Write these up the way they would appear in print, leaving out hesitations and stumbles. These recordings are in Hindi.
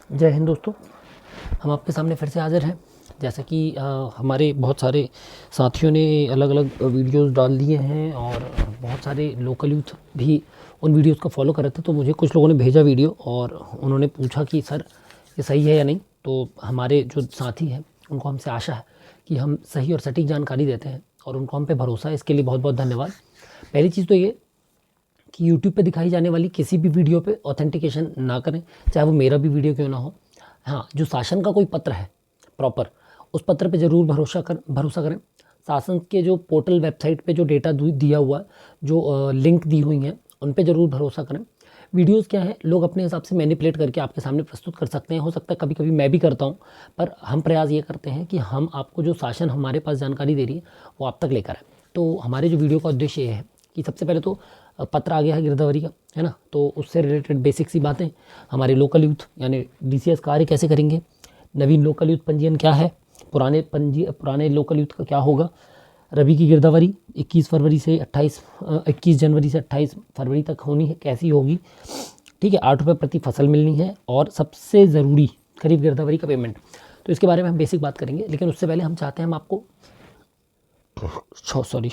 जय हिंद दोस्तों, हम आपके सामने फिर से हाज़िर हैं। जैसा कि हमारे बहुत सारे साथियों ने अलग अलग वीडियोस डाल दिए हैं और बहुत सारे लोकल यूथ भी उन वीडियोस को फॉलो कर रहे थे, तो मुझे कुछ लोगों ने भेजा वीडियो और उन्होंने पूछा कि सर ये सही है या नहीं। तो हमारे जो साथी हैं उनको हमसे आशा है कि हम सही और सटीक जानकारी देते हैं और उनको हम पे भरोसा है। इसके लिए बहुत बहुत धन्यवाद। पहली चीज़ तो ये कि यूट्यूब पे दिखाई जाने वाली किसी भी वीडियो पे ऑथेंटिकेशन ना करें, चाहे वो मेरा भी वीडियो क्यों ना हो। हाँ, जो शासन का कोई पत्र है प्रॉपर, उस पत्र पे ज़रूर भरोसा करें। शासन के जो पोर्टल वेबसाइट पे जो डेटा दिया हुआ है, जो लिंक दी हुई हैं, उन पे ज़रूर भरोसा करें। वीडियोस क्या है, लोग अपने हिसाब से मैनिपुलेट करके आपके सामने प्रस्तुत कर सकते हैं। हो सकता है कभी कभी मैं भी करता हूँ, पर हम प्रयास ये करते हैं कि हम आपको जो शासन हमारे पास जानकारी दे रही है वो आप तक लेकर आए। तो हमारे जो वीडियो का उद्देश्य ये है कि सबसे पहले तो पत्र आ गया है गिरदावरी का, है ना, तो उससे रिलेटेड बेसिक सी बातें, हमारे लोकल यूथ यानी डीसीएस कार्य कैसे करेंगे, नवीन लोकल यूथ पंजीयन क्या है, पुराने लोकल यूथ का क्या होगा, रबी की गिरदावरी 21 जनवरी से 28 फरवरी तक होनी है, कैसी होगी, ठीक है, 8 रुपये प्रति फसल मिलनी है, और सबसे ज़रूरी खरीफ गिरदावरी का पेमेंट। तो इसके बारे में हम बेसिक बात करेंगे, लेकिन उससे पहले हम चाहते हैं हम आपको सॉरी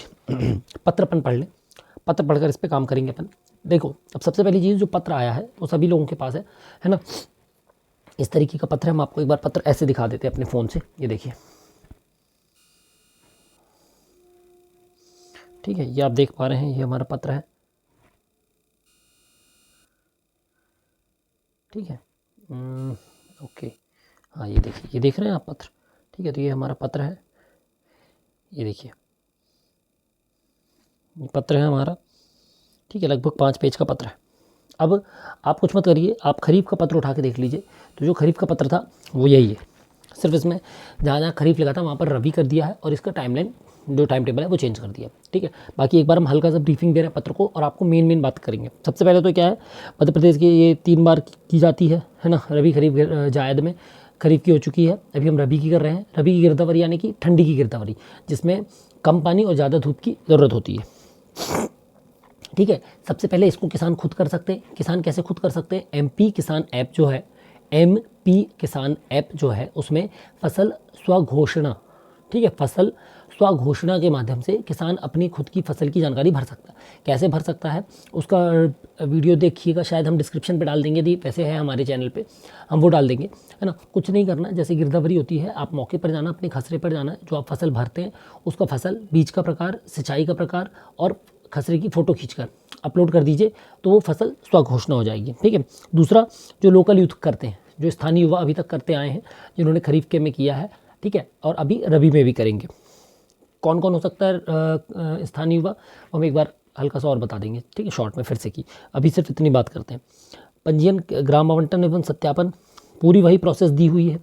पत्र अपन पढ़ लें। पत्र पढ़कर इस पर काम करेंगे अपन। देखो, अब सबसे पहली चीज़, जो पत्र आया है वो सभी लोगों के पास है ना। इस तरीके का पत्र है। हम आपको एक बार पत्र ऐसे दिखा देते हैं अपने फ़ोन से। ये देखिए, ठीक है, ये आप देख पा रहे हैं, ये हमारा पत्र है, ठीक है। ओके, हाँ, ये देखिए, ये देख रहे हैं आप पत्र, ठीक है। तो ये हमारा पत्र है, ये देखिए, ये पत्र है हमारा, ठीक है, लगभग 5 पेज का पत्र है। अब आप कुछ मत करिए, आप खरीफ का पत्र उठा के देख लीजिए। तो जो खरीफ का पत्र था वो यही है, सिर्फ इसमें जहाँ जहाँ खरीफ लिखा था वहाँ पर रबी कर दिया है, और इसका टाइमलाइन जो टाइम टेबल है वो चेंज कर दिया, ठीक है। बाकी एक बार हम हल्का सा ब्रीफिंग दे रहे हैं पत्र को, और आपको मेन बात करेंगे। सबसे पहले तो क्या है, मध्य प्रदेश की ये 3 बार की जाती है ना, रबी खरीफ जायद में खरीफ की हो चुकी है, अभी हम रबी की कर रहे हैं। रबी की गिरदावरी यानी कि ठंडी की गिरदावरी, जिसमें कम पानी और ज़्यादा धूप की ज़रूरत होती है, ठीक है। सबसे पहले इसको किसान खुद कर सकते हैं। किसान कैसे खुद कर सकते हैं? एमपी किसान ऐप जो है, एमपी किसान ऐप जो है, उसमें फसल स्वघोषणा, ठीक है, फसल स्वघोषणा के माध्यम से किसान अपनी खुद की फसल की जानकारी भर सकता है। कैसे भर सकता है उसका वीडियो देखिएगा, शायद हम डिस्क्रिप्शन पे डाल देंगे, यदि वैसे है हमारे चैनल पे, हम वो डाल देंगे, है ना। कुछ नहीं करना, जैसे गिरदावरी होती है, आप मौके पर जाना, अपने खसरे पर जाना, जो आप फसल भरते हैं उसका फसल, बीज का प्रकार, सिंचाई का प्रकार और खसरे की फ़ोटो खींचकर अपलोड कर दीजिए, तो वो फसल स्वघोषणा हो जाएगी, ठीक है। दूसरा, जो लोकल यूथ करते हैं, जो स्थानीय युवा अभी तक करते आए हैं, जिन्होंने खरीफ के में किया है, ठीक है, और अभी रबी में भी करेंगे, कौन कौन हो सकता है स्थानीय युवा, हम एक बार हल्का सा और बता देंगे, ठीक है, शॉर्ट में फिर से की, अभी सिर्फ इतनी बात करते हैं। पंजीयन, ग्राम आवंटन एवं सत्यापन, पूरी वही प्रोसेस दी हुई है।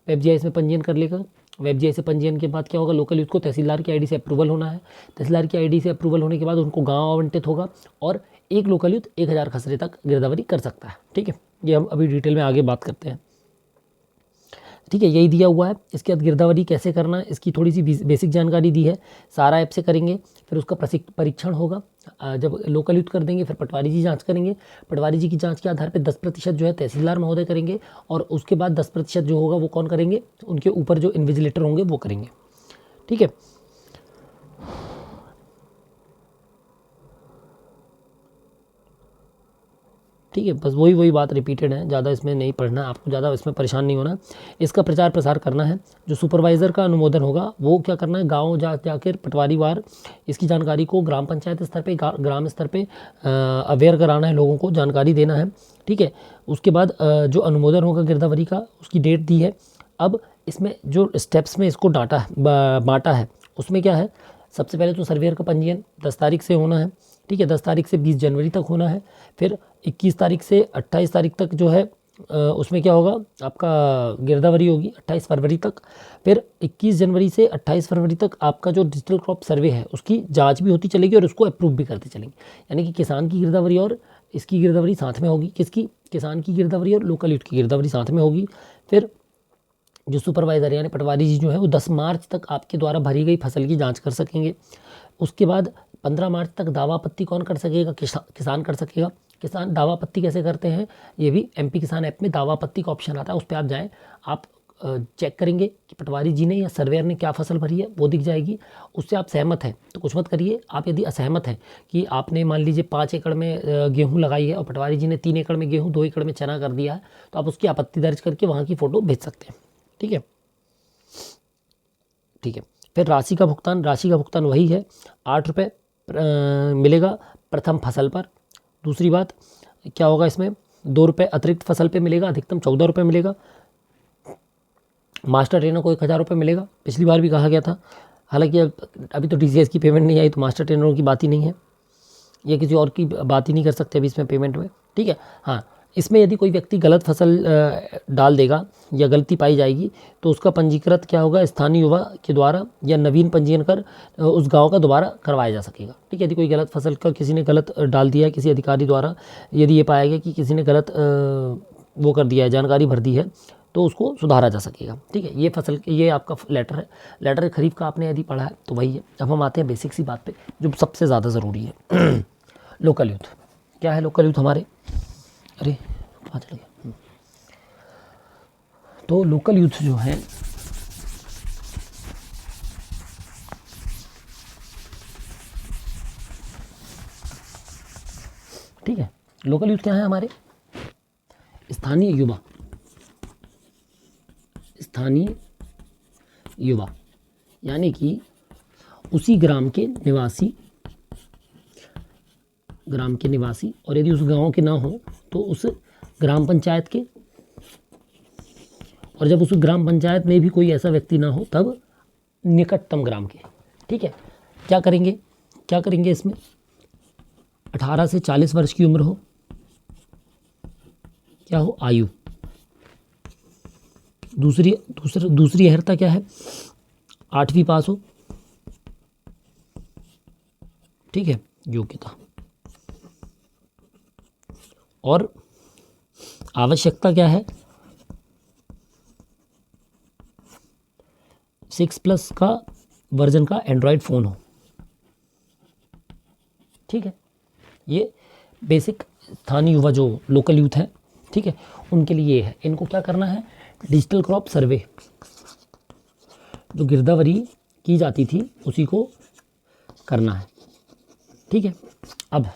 वेब जीआईएस में पंजीयन कर लेकर, वेब जीआईएस से पंजीयन के बाद क्या होगा, लोकल यूथ को तहसीलदार की आईडी से अप्रूवल होना है। तहसीलदार की आईडी से अप्रूवल होने के बाद उनको गांव आवंटित होगा, और एक लोकल यूथ 1000 खसरे तक गिरदावरी कर सकता है, ठीक है। ये हम अभी डिटेल में आगे बात करते हैं, ठीक है, यही दिया हुआ है। इसके बाद गिरदावरी कैसे करना है इसकी थोड़ी सी बेसिक जानकारी दी है। सारा ऐप से करेंगे, फिर उसका परीक्षण होगा। जब लोकल यूथ कर देंगे, फिर पटवारी जी जांच करेंगे। पटवारी जी की जांच के आधार पर 10% जो है तहसीलदार महोदय करेंगे, और उसके बाद 10% जो होगा वो कौन करेंगे, उनके ऊपर जो इन्विजिलेटर होंगे वो करेंगे, ठीक है। ठीक है, बस वही बात रिपीटेड है, ज़्यादा इसमें नहीं पढ़ना, आपको ज़्यादा इसमें परेशान नहीं होना। इसका प्रचार प्रसार करना है। जो सुपरवाइज़र का अनुमोदन होगा वो क्या करना है, गांव जाकर पटवारीवार इसकी जानकारी को ग्राम पंचायत स्तर पे, ग्राम स्तर पे अवेयर कराना है, लोगों को जानकारी देना है, ठीक है। उसके बाद जो अनुमोदन होगा गिरदावरी का, उसकी डेट दी है। अब इसमें जो स्टेप्स में इसको बांटा है, उसमें क्या है, सबसे पहले तो सर्वेयर का पंजीयन 10 तारीख से होना है, ठीक है, 10 तारीख से 20 जनवरी तक होना है। फिर 21 तारीख से 28 तारीख तक जो है उसमें क्या होगा, आपका गिरदावरी होगी 28 फरवरी तक। फिर 21 जनवरी से 28 फरवरी तक आपका जो डिजिटल क्रॉप सर्वे है उसकी जांच भी होती चलेगी, और उसको अप्रूव भी करते चलेंगे। यानी कि किसान की गिरदावरी और इसकी गिरदावरी साथ में होगी। किसकी? किसान की गिरदावरी और लोकल यूथ की गिरदावरी साथ में होगी। फिर जो सुपरवाइज़र यानी पटवारी जी जो है वो 10 मार्च तक आपके द्वारा भरी गई फसल की जांच कर सकेंगे। उसके बाद 15 मार्च तक दावा आपत्ति कौन कर सकेगा, किसान कर सकेगा। किसान दावा आपत्ति कैसे करते हैं, ये भी MP किसान ऐप में दावा आपत्ति का ऑप्शन आता है, उस पर आप जाएँ, आप चेक करेंगे कि पटवारी जी ने या सर्वेयर ने क्या फसल भरी है, वो दिख जाएगी। उससे आप सहमत हैं तो कुछ मत करिए। आप यदि असहमत हैं कि आपने मान लीजिए 5 एकड़ में गेहूँ लगाई है और पटवारी जी ने 3 एकड़ में गेहूँ 2 एकड़ में चना कर दिया है, तो आप उसकी आपत्ति दर्ज करके वहाँ की फ़ोटो भेज सकते हैं। ठीक है, ठीक है। फिर राशि का भुगतान वही है, 8 रुपये मिलेगा प्रथम फसल पर। दूसरी बात क्या होगा इसमें, 2 रुपये अतिरिक्त फसल पे मिलेगा, अधिकतम 14 रुपये मिलेगा। मास्टर ट्रेनर को 1000 रुपये मिलेगा, पिछली बार भी कहा गया था। हालांकि अभी तो TCS की पेमेंट नहीं आई, तो मास्टर ट्रेनरों की बात ही नहीं है, ये किसी और की बात ही नहीं कर सकते अभी इसमें पेमेंट में। ठीक है, हाँ, इसमें यदि कोई व्यक्ति गलत फसल डाल देगा या गलती पाई जाएगी तो उसका पंजीकृत क्या होगा, स्थानीय युवा के द्वारा या नवीन पंजीयन कर उस गांव का दोबारा करवाया जा सकेगा। ठीक है, यदि कोई गलत फसल का किसी ने गलत डाल दिया है किसी अधिकारी द्वारा, यदि ये पाया गया कि किसी ने गलत वो कर दिया है, जानकारी भर दी है, तो उसको सुधारा जा सकेगा। ठीक है, ये आपका लेटर है। लेटर खरीफ का आपने यदि पढ़ा है तो वही है। अब हम आते हैं बेसिक सी बात पे जो सबसे ज़्यादा ज़रूरी है। लोकल यूथ क्या है? लोकल यूथ हमारे, अरे कहाँ चल गया? तो लोकल यूथ जो है ठीक है, लोकल यूथ क्या है हमारे? स्थानीय युवा, यानी कि उसी ग्राम के निवासी और यदि उस गांव के ना हो तो उस ग्राम पंचायत के, और जब उस ग्राम पंचायत में भी कोई ऐसा व्यक्ति ना हो तब निकटतम ग्राम के। ठीक है, क्या करेंगे इसमें? 18 से 40 वर्ष की उम्र हो, क्या हो? आयु। दूसरी अहर्ता क्या है? 8वीं पास हो। ठीक है, योग्यता। और आवश्यकता क्या है? 6+ का वर्जन का एंड्रॉयड फ़ोन हो। ठीक है, ये बेसिक स्थानीय युवा जो लोकल यूथ है, ठीक है, उनके लिए ये है। इनको क्या करना है? डिजिटल क्रॉप सर्वे, जो गिरदावरी की जाती थी उसी को करना है। ठीक है, अब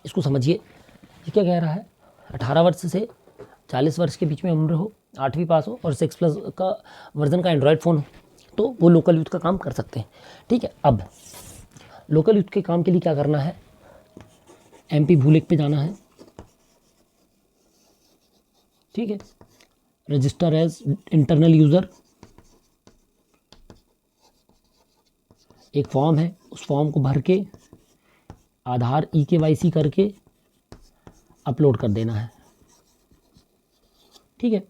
इसको समझिए, ये क्या कह रहा है? 18 वर्ष से 40 वर्ष के बीच में उम्र हो, 8वीं पास हो और 6+ का वर्जन का एंड्रॉयड फ़ोन हो, तो वो लोकल यूथ का काम कर सकते हैं। ठीक है, अब लोकल यूथ के काम के लिए क्या करना है? MP भूलेख पे जाना है। ठीक है, रजिस्टर एज इंटरनल यूज़र, एक फॉर्म है, उस फॉर्म को भर के आधार EKYC करके अपलोड कर देना है। ठीक है,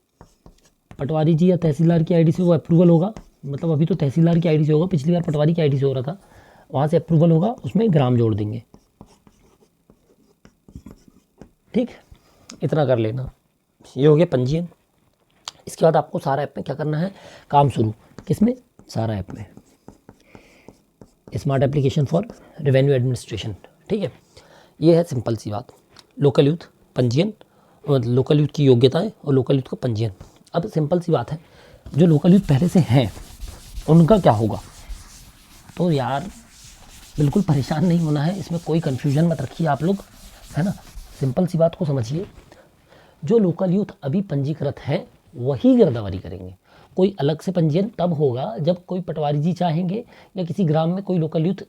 पटवारी जी या तहसीलदार की आईडी से वो अप्रूवल होगा, मतलब अभी तो तहसीलदार की आईडी से होगा, पिछली बार पटवारी की आईडी से हो रहा था, वहाँ से अप्रूवल होगा, उसमें ग्राम जोड़ देंगे। ठीक, इतना कर लेना। ये हो गया पंजीयन। इसके बाद आपको सारा ऐप में क्या करना है? काम शुरू। किसमें? सारा ऐप में, smart application for revenue administration. ठीक है, ये है सिंपल सी बात, लोकल यूथ पंजीयन, लोकल यूथ की योग्यताएं और लोकल यूथ का पंजीयन। अब सिंपल सी बात है, जो लोकल यूथ पहले से हैं उनका क्या होगा? तो यार बिल्कुल परेशान नहीं होना है, इसमें कोई कन्फ्यूजन मत रखिए आप लोग, है ना। सिंपल सी बात को समझिए, जो लोकल यूथ अभी पंजीकृत हैं वही गिरदावरी करेंगे। कोई अलग से पंजीयन तब होगा जब कोई पटवारी जी चाहेंगे या किसी ग्राम में कोई लोकल यूथ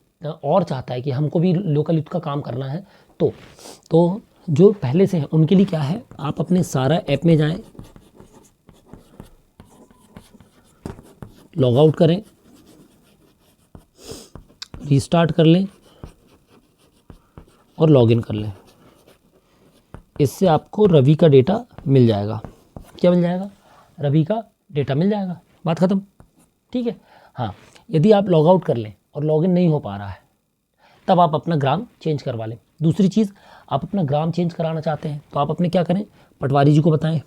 और चाहता है कि हमको भी लोकल यूथ का काम करना है, तो जो पहले से हैं उनके लिए क्या है? आप अपने सारा ऐप में जाएं, लॉग आउट करें, रीस्टार्ट कर लें और लॉगिन कर लें। इससे आपको रवि का डेटा मिल जाएगा। क्या मिल जाएगा? रवि का डेटा मिल जाएगा, बात ख़त्म। ठीक है, हाँ, यदि आप लॉग आउट कर लें और लॉगिन नहीं हो पा रहा है तब आप अपना ग्राम चेंज करवा लें। दूसरी चीज़, आप अपना ग्राम चेंज कराना चाहते हैं तो आप अपने क्या करें? पटवारी जी को बताएं,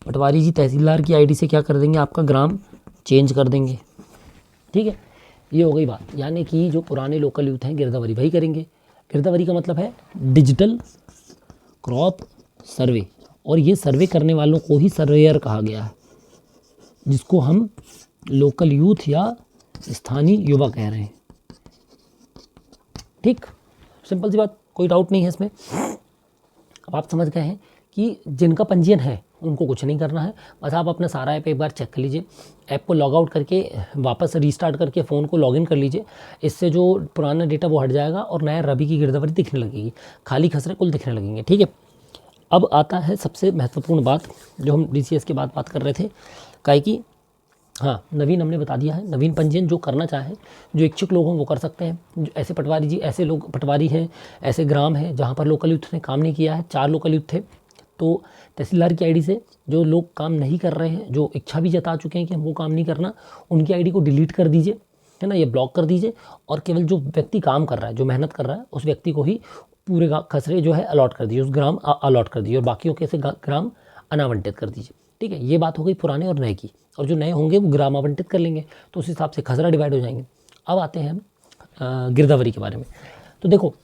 पटवारी जी तहसीलदार की आईडी से क्या कर देंगे? आपका ग्राम चेंज कर देंगे। ठीक है, ये हो गई बात। यानी कि जो पुराने लोकल यूथ हैं गिरदावरी वही करेंगे, गिरदावरी का मतलब है डिजिटल क्रॉप सर्वे, और ये सर्वे करने वालों को ही सर्वेयर कहा गया है, जिसको हम लोकल यूथ या स्थानीय युवा कह रहे हैं। ठीक, सिंपल सी बात, कोई डाउट नहीं है इसमें। अब आप समझ गए हैं कि जिनका पंजीयन है उनको कुछ नहीं करना है, बस आप अपना सारा ऐप एक बार चेक कर लीजिए। ऐप को लॉग आउट करके वापस रीस्टार्ट करके फ़ोन को लॉगिन कर लीजिए। इससे जो पुराना डेटा वो हट जाएगा और नया रवि की गिरदावरी दिखने लगेगी, खाली खसरे कुल दिखने लगेंगे। ठीक है, अब आता है सबसे महत्वपूर्ण बात, जो हम DCS के बाद बात कर रहे थे, काहे कि हाँ, नवीन हमने बता दिया है। नवीन पंजीयन जो करना चाहें, जो इच्छुक लोग हों वो कर सकते हैं। जो ऐसे पटवारी जी, ऐसे लोग पटवारी हैं, ऐसे ग्राम हैं जहाँ पर लोकल यूथ ने काम नहीं किया है। 4 लोकल यूथ थे, तो तहसीलदार की आईडी से जो लोग काम नहीं कर रहे हैं, जो इच्छा भी जता चुके हैं कि हमको काम नहीं करना, उनकी आईडी को डिलीट कर दीजिए, है ना, ये ब्लॉक कर दीजिए, और केवल जो व्यक्ति काम कर रहा है, जो मेहनत कर रहा है, उस व्यक्ति को ही पूरे खसरे जो है अलॉट कर दीजिए, उस ग्राम अलॉट कर दीजिए, और बाकियों के से ग्राम अनावंटित कर दीजिए। ठीक है, ये बात हो गई पुराने और नए की, और जो नए होंगे वो ग्राम आवंटित कर लेंगे, तो उस हिसाब से खसरा डिवाइड हो जाएंगे। अब आते हैं हम गिरदावरी के बारे में। तो देखो,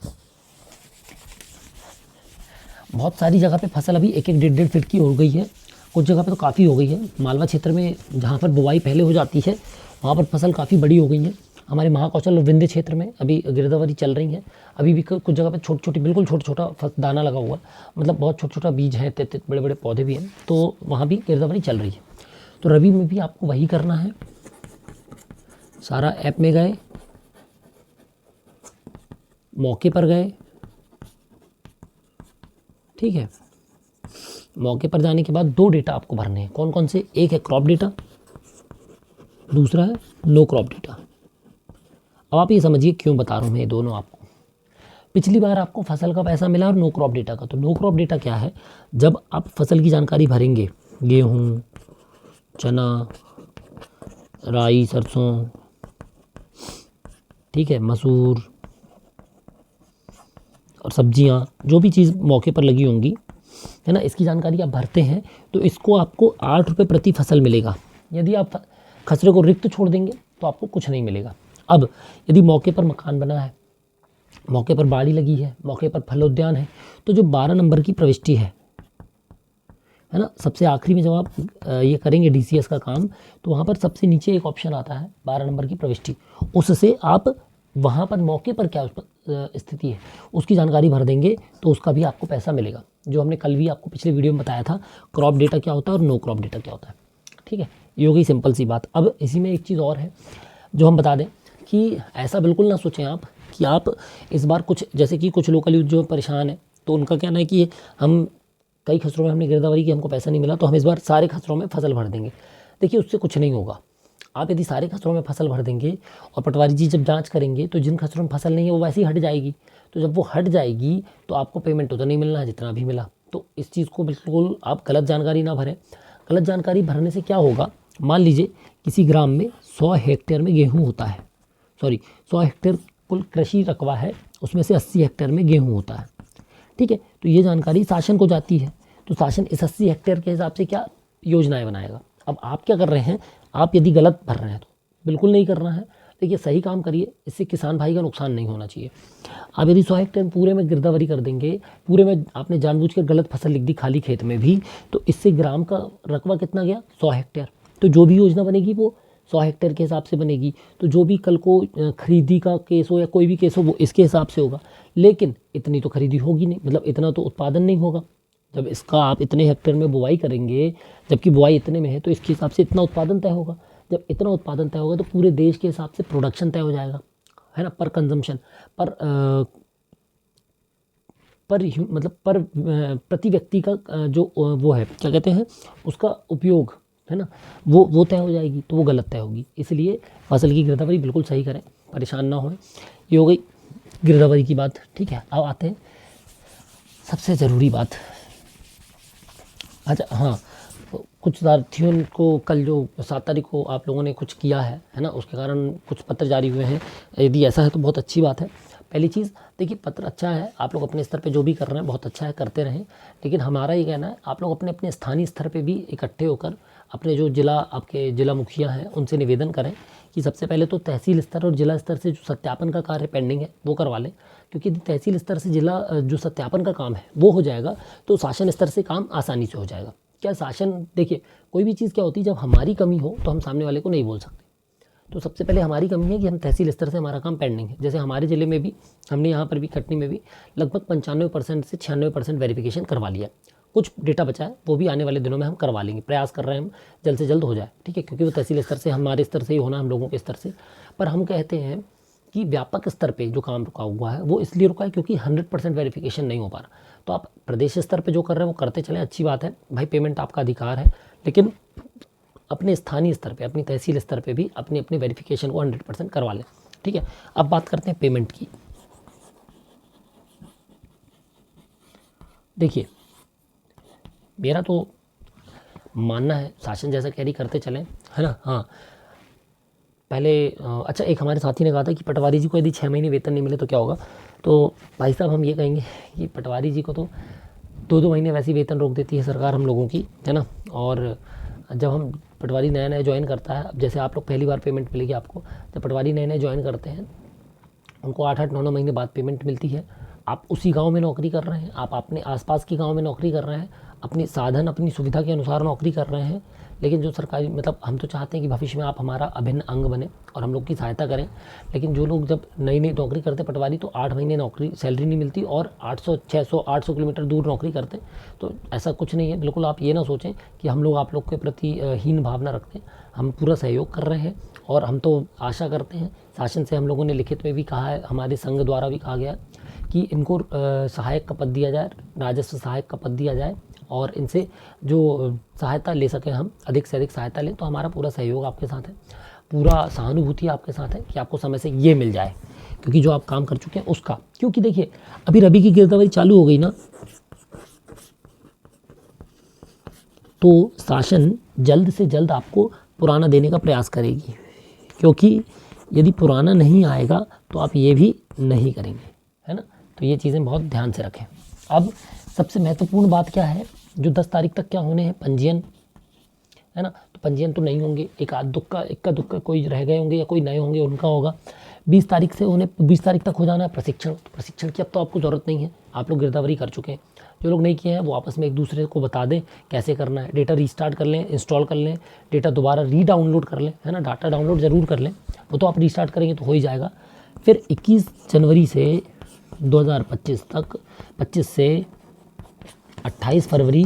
बहुत सारी जगह पे फसल अभी 1-1, 1.5 फीट की हो गई है, कुछ जगह पे तो काफ़ी हो गई है। मालवा क्षेत्र में जहाँ पर बुवाई पहले हो जाती है वहाँ पर फसल काफ़ी बड़ी हो गई है। हमारे महाकौशल और विंध्य क्षेत्र में अभी गिरदावरी चल रही है। अभी भी कुछ जगह पे छोटी छोटी, बिल्कुल छोटा छोटा दाना लगा हुआ, मतलब बहुत छोटा छोटा बीज है, बड़े बड़े पौधे भी हैं, तो वहाँ भी गिरदावरी चल रही है। तो रबी में भी आपको वही करना है। सारा ऐप में गए, मौके पर गए, ठीक है, मौके पर जाने के बाद 2 डेटा आपको भरने हैं। कौन कौन से? एक है क्रॉप डेटा, दूसरा है नो क्रॉप डेटा। अब आप ये समझिए क्यों बता रहा हूँ मैं ये दोनों आपको। पिछली बार आपको फसल का पैसा मिला और नो क्रॉप डेटा का। तो नो क्रॉप डेटा क्या है? जब आप फसल की जानकारी भरेंगे, गेहूँ, चना, राई, सरसों, ठीक है, मसूर और सब्जियां, जो भी चीज़ मौके पर लगी होंगी, है ना, इसकी जानकारी आप भरते हैं तो इसको आपको 8 रुपये प्रति फसल मिलेगा। यदि आप खसरे को रिक्त छोड़ देंगे तो आपको कुछ नहीं मिलेगा। अब यदि मौके पर मकान बना है, मौके पर बाड़ी लगी है, मौके पर फलोद्यान है, तो जो 12 नंबर की प्रविष्टि है ना, सबसे आखिरी में जब आप ये करेंगे DCS का काम, तो वहाँ पर सबसे नीचे एक ऑप्शन आता है 12 नंबर की प्रविष्टि। उससे आप वहाँ पर मौके पर क्या स्थिति है उसकी जानकारी भर देंगे तो उसका भी आपको पैसा मिलेगा। जो हमने कल भी आपको पिछले वीडियो में बताया था, क्रॉप डेटा क्या होता है और नो क्रॉप डेटा क्या होता है। ठीक है, ये हो गई सिंपल सी बात। अब इसी में एक चीज़ और है जो हम बता दें कि ऐसा बिल्कुल ना सोचें आप कि आप इस बार कुछ, जैसे कि कुछ लोकल यूथ जो परेशान है, तो उनका कहना है कि हम कई खसरों में हमने गिरदावरी की, हमको पैसा नहीं मिला, तो हम इस बार सारे खसरों में फसल भर देंगे। देखिए, उससे कुछ नहीं होगा। आप यदि सारे खसरों में फसल भर देंगे और पटवारी जी जब जांच करेंगे तो जिन खसरों में फसल नहीं है वो वैसे ही हट जाएगी। तो जब वो हट जाएगी तो आपको पेमेंट उतना नहीं मिलना है जितना भी मिला। तो इस चीज़ को बिल्कुल आप गलत जानकारी ना भरें। गलत जानकारी भरने से क्या होगा, मान लीजिए किसी ग्राम में 100 हेक्टेयर में गेहूँ होता है, 100 हेक्टेयर कुल कृषि रकबा है, उसमें से 80 हेक्टेयर में गेहूँ होता है। ठीक है, तो ये जानकारी शासन को जाती है, तो शासन इस 80 हेक्टेयर के हिसाब से क्या योजनाएं बनाएगा। अब आप क्या कर रहे हैं, आप यदि गलत भर रहे हैं तो बिल्कुल नहीं करना है। देखिए, सही काम करिए, इससे किसान भाई का नुकसान नहीं होना चाहिए। आप यदि 100 हेक्टेयर पूरे में गिरदावरी कर देंगे, पूरे में आपने जानबूझकर गलत फसल लिख दी खाली खेत में भी, तो इससे ग्राम का रकबा कितना गया, 100 हेक्टेयर। तो जो भी योजना बनेगी वो 100 हेक्टेयर के हिसाब से बनेगी। तो जो भी कल को खरीदी का केस हो या कोई भी केस हो वो इसके हिसाब से होगा। लेकिन इतनी तो खरीदी होगी नहीं, मतलब इतना तो उत्पादन नहीं होगा। जब इसका आप इतने हेक्टेयर में बुवाई करेंगे, जबकि बुवाई इतने में है, तो इसके हिसाब से इतना उत्पादन तय होगा। जब इतना उत्पादन तय होगा तो पूरे देश के हिसाब से प्रोडक्शन तय हो जाएगा, है ना, पर कंजम्पशन, मतलब पर प्रति व्यक्ति का जो वो है, क्या कहते हैं उसका उपयोग, है ना, वो तय हो जाएगी। तो वो गलत तय होगी। इसलिए फसल की गिरदावरी बिल्कुल सही करें, परेशान ना हों। ये हो गई गिरदावरी की बात। ठीक है, अब आते हैं सबसे ज़रूरी बात। अच्छा हाँ, कुछ साथियों को कल जो 7 तारीख को आप लोगों ने कुछ किया है ना, उसके कारण कुछ पत्र जारी हुए हैं। यदि ऐसा है तो बहुत अच्छी बात है। पहली चीज़ देखिए, पत्र अच्छा है, आप लोग अपने स्तर पे जो भी कर रहे हैं बहुत अच्छा है, करते रहें। लेकिन हमारा ये कहना है, आप लोग अपने अपने स्थानीय स्तर पे भी इकट्ठे होकर अपने जो आपके जिला मुखिया हैं उनसे निवेदन करें कि सबसे पहले तो तहसील स्तर और जिला स्तर से जो सत्यापन का कार्य पेंडिंग है वो करवा लें, क्योंकि यदि तहसील स्तर से जिला जो सत्यापन का काम है वो हो जाएगा तो शासन स्तर से काम आसानी से हो जाएगा। क्या शासन, देखिए कोई भी चीज़ क्या होती है, जब हमारी कमी हो तो हम सामने वाले को नहीं बोल सकते। तो सबसे पहले हमारी कमी है कि हम तहसील स्तर से हमारा काम पेंडिंग है। जैसे हमारे ज़िले में भी, हमने यहाँ पर भी कटनी में भी लगभग 95% से 96% वेरिफिकेशन करवा लिया। कुछ डेटा बचा है, वो भी आने वाले दिनों में हम करवा लेंगे, प्रयास कर रहे हैं हम जल्द से जल्द हो जाए, ठीक है, क्योंकि वो तहसील स्तर से, हमारे स्तर से ही होना, हम लोगों के स्तर से। पर हम कहते हैं कि व्यापक स्तर पे जो काम रुका हुआ है वो इसलिए रुका है क्योंकि 100% वेरिफिकेशन नहीं हो पा रहा। तो आप प्रदेश स्तर पे जो कर रहे हैं वो करते चलें, अच्छी बात है भाई, पेमेंट आपका अधिकार है, लेकिन अपने स्थानीय स्तर पे, अपनी तहसील स्तर पे भी अपनी अपनी वेरिफिकेशन को 100% करवा लें, ठीक है। अब बात करते हैं पेमेंट की। देखिए मेरा तो मानना है शासन जैसा कैरी करते चलें, है ना। हाँ, पहले अच्छा, एक हमारे साथी ने कहा था कि पटवारी जी को यदि 6 महीने वेतन नहीं मिले तो क्या होगा। तो भाई साहब हम ये कहेंगे कि पटवारी जी को तो 2-2 महीने वैसे ही वेतन रोक देती है सरकार हम लोगों की, है ना। और जब हम पटवारी नया नया ज्वाइन करता है, अब जैसे आप लोग पहली बार पेमेंट मिलेगी आपको, जब पटवारी नए नए ज्वाइन करते हैं उनको 8-8, 9-9 महीने बाद पेमेंट मिलती है। आप उसी गांव में नौकरी कर रहे हैं, आप अपने आसपास के गांव में नौकरी कर रहे हैं, अपनी साधन अपनी सुविधा के अनुसार नौकरी कर रहे हैं, लेकिन जो सरकारी, मतलब हम तो चाहते हैं कि भविष्य में आप हमारा अभिन्न अंग बने और हम लोग की सहायता करें। लेकिन जो लोग जब नई नई नौकरी करते पटवारी, तो 8 महीने नौकरी सैलरी नहीं मिलती और 800, 600, 800 किलोमीटर दूर नौकरी करते। तो ऐसा कुछ नहीं है, बिल्कुल आप ये ना सोचें कि हम लोग आप लोग के प्रति हीन भावना रखते हैं। हम पूरा सहयोग कर रहे हैं और हम तो आशा करते हैं, शासन से हम लोगों ने लिखित में भी कहा है, हमारे संघ द्वारा भी कहा गया कि इनको सहायक का पद दिया जाए, राजस्व सहायक का पद दिया जाए और इनसे जो सहायता ले सकें, हम अधिक से अधिक सहायता लें। तो हमारा पूरा सहयोग आपके साथ है, पूरा सहानुभूति आपके साथ है कि आपको समय से ये मिल जाए, क्योंकि जो आप काम कर चुके हैं उसका। क्योंकि देखिए अभी रबी की गिरदावरी चालू हो गई ना, तो शासन जल्द से जल्द आपको पुराना देने का प्रयास करेगी, क्योंकि यदि पुराना नहीं आएगा तो आप ये भी नहीं करेंगे, है ना। तो ये चीज़ें बहुत ध्यान से रखें। अब सबसे महत्वपूर्ण बात क्या है, जो 10 तारीख तक क्या होने हैं, पंजीयन, है ना। तो पंजीयन तो नहीं होंगे, एक आध दुक्का, इक्का दुक्का कोई रह गए होंगे या कोई नए होंगे, उनका होगा। 20 तारीख से उन्हें 20 तारीख तक हो जाना है प्रशिक्षण। तो प्रशिक्षण की अब तो आपको ज़रूरत नहीं है, आप लोग गिरदावरी कर चुके हैं। जो लोग नहीं किए हैं वो आपस में एक दूसरे को बता दें कैसे करना है। डेटा रीस्टार्ट कर लें, इंस्टॉल कर लें, डेटा दोबारा रीडाउनलोड कर लें, है ना। डाटा डाउनलोड ज़रूर कर लें, वो तो आप रीस्टार्ट करेंगे तो हो ही जाएगा। फिर 21 जनवरी से 2025 तक, 25 से 28 फरवरी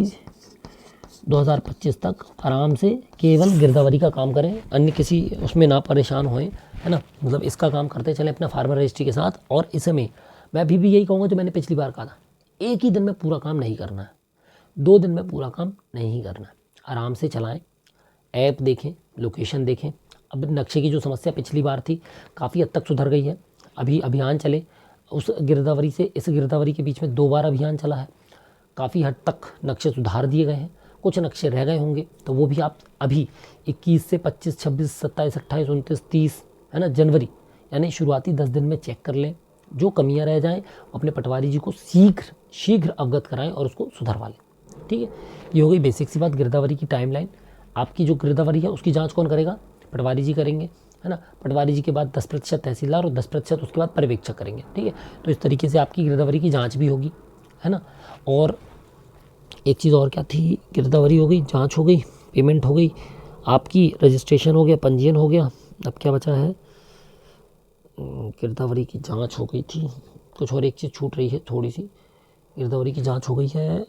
2025 तक आराम से केवल गिरदावरी का काम करें, अन्य किसी उसमें ना परेशान होएं, है ना। मतलब इसका काम करते चलें अपना फार्मर रजिस्ट्री के साथ। और इस समय मैं अभी भी यही कहूँगा जो मैंने पिछली बार कहा था, एक ही दिन में पूरा काम नहीं करना है, 2 दिन में पूरा काम नहीं करना है। आराम से चलाएं, ऐप देखें, लोकेशन देखें। अब नक्शे की जो समस्या पिछली बार थी काफ़ी हद तक सुधर गई है। अभी अभियान चले, उस गिरदावरी से इस गिरदावरी के बीच में 2 बार अभियान चला है, काफ़ी हद तक नक्शे सुधार दिए गए हैं। कुछ नक्शे रह गए होंगे तो वो भी आप अभी 21 से 25, 26, 27, 28, 29, 30, है ना, जनवरी, यानी शुरुआती 10 दिन में चेक कर लें। जो कमियां रह जाएं अपने पटवारी जी को शीघ्र अवगत कराएं और उसको सुधरवा लें, ठीक है। ये हो गई बेसिक सी बात, गिरदावरी की टाइमलाइन। आपकी जो गिरदावरी है उसकी जाँच कौन करेगा, पटवारी जी करेंगे, है ना। पटवारी जी के बाद 10% तहसीलदार और 10% उसके बाद पर्यवेक्षक करेंगे, ठीक है। तो इस तरीके से आपकी गिरदावरी की जाँच भी होगी, है ना। और एक चीज़ और क्या थी, गिरदावरी हो गई, जांच हो गई, पेमेंट हो गई, आपकी रजिस्ट्रेशन हो गया, पंजीयन हो गया। अब क्या बचा है, गिरदावरी की जांच हो गई थी, कुछ और एक चीज़ छूट रही है थोड़ी सी। गिरदावरी की जांच हो गई है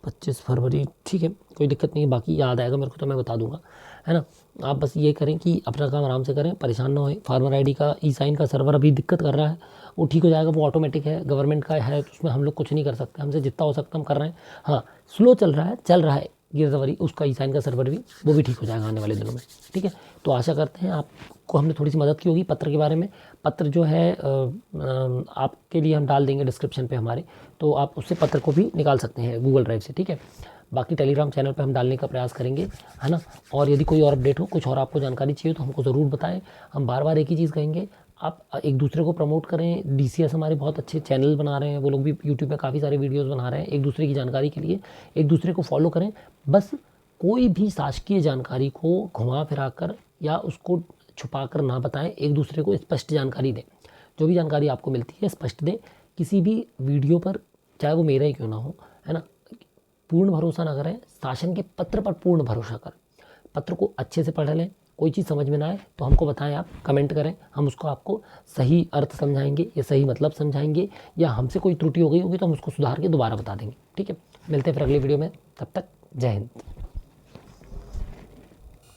25 फरवरी, ठीक है, कोई दिक्कत नहीं है, बाकी याद आएगा मेरे को तो मैं बता दूंगा, है ना। आप बस ये करें कि अपना काम आराम से करें, परेशान ना होए। फार्मर आईडी का ई-साइन का सर्वर अभी दिक्कत कर रहा है, वो ठीक हो जाएगा, वो ऑटोमेटिक है, गवर्नमेंट का है, तो उसमें हम लोग कुछ नहीं कर सकते, हमसे जितना हो सकता हम कर रहे हैं। हाँ, स्लो चल रहा है गिरदावरी, उसका ई-साइन का सर्वर भी, वो भी ठीक हो जाएगा आने वाले दिनों में, ठीक है। तो आशा करते हैं आपको हमने थोड़ी सी मदद की होगी पत्र के बारे में। पत्र जो है आपके लिए हम डाल देंगे डिस्क्रिप्शन पे हमारे, तो आप उससे पत्र को भी निकाल सकते हैं गूगल ड्राइव से, ठीक है। बाकी टेलीग्राम चैनल पे हम डालने का प्रयास करेंगे, है ना। और यदि कोई और अपडेट हो, कुछ और आपको जानकारी चाहिए तो हमको ज़रूर बताएं। हम बार बार एक ही चीज़ कहेंगे, आप एक दूसरे को प्रमोट करें। डीसीएस हमारे बहुत अच्छे चैनल बना रहे हैं, वो लोग भी यूट्यूब पे काफ़ी सारे वीडियोस बना रहे हैं, एक दूसरे की जानकारी के लिए एक दूसरे को फॉलो करें। बस कोई भी शासकीय जानकारी को घुमा फिरा कर या उसको छुपा कर ना बताएं, एक दूसरे को स्पष्ट जानकारी दें। जो भी जानकारी आपको मिलती है स्पष्ट दें, किसी भी वीडियो पर, चाहे वो मेरा ही क्यों ना हो, है ना, पूर्ण भरोसा ना करें, शासन के पत्र पर पूर्ण भरोसा करें। पत्र को अच्छे से पढ़ लें, कोई चीज़ समझ में ना आए तो हमको बताएं, आप कमेंट करें, हम उसको आपको सही अर्थ समझाएंगे या सही मतलब समझाएंगे, या हमसे कोई त्रुटि हो गई होगी तो हम उसको सुधार के दोबारा बता देंगे। ठीक है, मिलते हैं फिर अगली वीडियो में, तब तक जय हिंद।